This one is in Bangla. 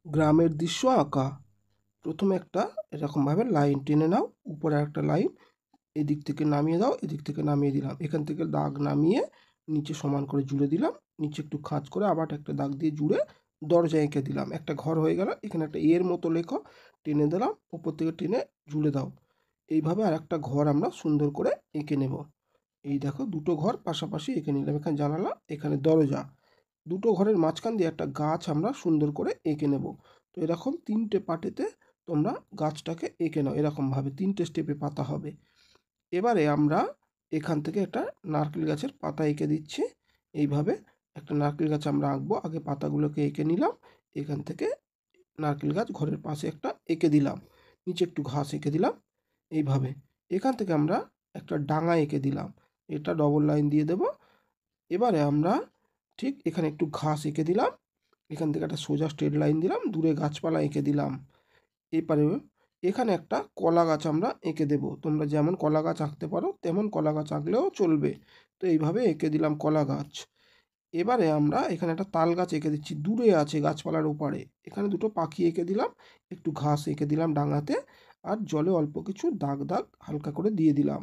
গ্রামের দৃশ্য আঁকা। প্রথমে একটা এরকমভাবে লাইন টেনে নাও, উপরে একটা লাইন এদিক থেকে নামিয়ে দাও, এদিক থেকে নামিয়ে দিলাম, এখান থেকে দাগ নামিয়ে নিচে সমান করে জুড়ে দিলাম, নিচে একটু খাঁজ করে আবার একটা দাগ দিয়ে জুড়ে দরজা এঁকে দিলাম, একটা ঘর হয়ে গেল। এখানে একটা এর মতো লেখো, টেনে দিলাম, উপর থেকে টেনে জুড়ে দাও। এইভাবে আর একটা ঘর আমরা সুন্দর করে এঁকে নেব। এই দেখো দুটো ঘর পাশাপাশি এঁকে নিলাম, এখানে জানালা, এখানে দরজা, দুটো ঘরের মাঝখান দিয়ে একটা গাছ আমরা সুন্দর করে এঁকে নেব। তো এরকম তিনটে পার্টেতে তোমরা গাছটাকে এঁকে নাও, এরকমভাবে তিনটে স্টেপে পাতা হবে। এবারে আমরা এখান থেকে একটা নারকেল গাছের পাতা এঁকে দিচ্ছি। এইভাবে একটা নারকেল গাছ আমরা আঁকবো, আগে পাতাগুলোকে এঁকে নিলাম, এখান থেকে নারকেল গাছ ঘরের পাশে একটা এঁকে দিলাম, নিচে একটু ঘাস এঁকে দিলাম। এইভাবে এখান থেকে আমরা একটা ডাঙা এঁকে দিলাম, এটা ডবল লাইন দিয়ে দেব। এবারে আমরা ঠিক এখানে একটু ঘাস এঁকে দিলাম, এখান থেকে একটা সোজা স্ট্রেট লাইন দিলাম, দূরে গাছপালা এঁকে দিলাম। এবারে এখানে একটা কলা গাছ আমরা এঁকে দেব, তোমরা যেমন কলা গাছ আঁকতে পারো তেমন কলা গাছ আঁকলেও চলবে। তো এইভাবে এঁকে দিলাম কলা গাছ। এবারে আমরা এখানে একটা তাল গাছ এঁকে দিচ্ছি, দূরে আছে গাছপালার ওপারে। এখানে দুটো পাখি এঁকে দিলাম, একটু ঘাস এঁকে দিলাম ডাঙাতে, আর জলে অল্প কিছু দাগ দাগ হালকা করে দিয়ে দিলাম।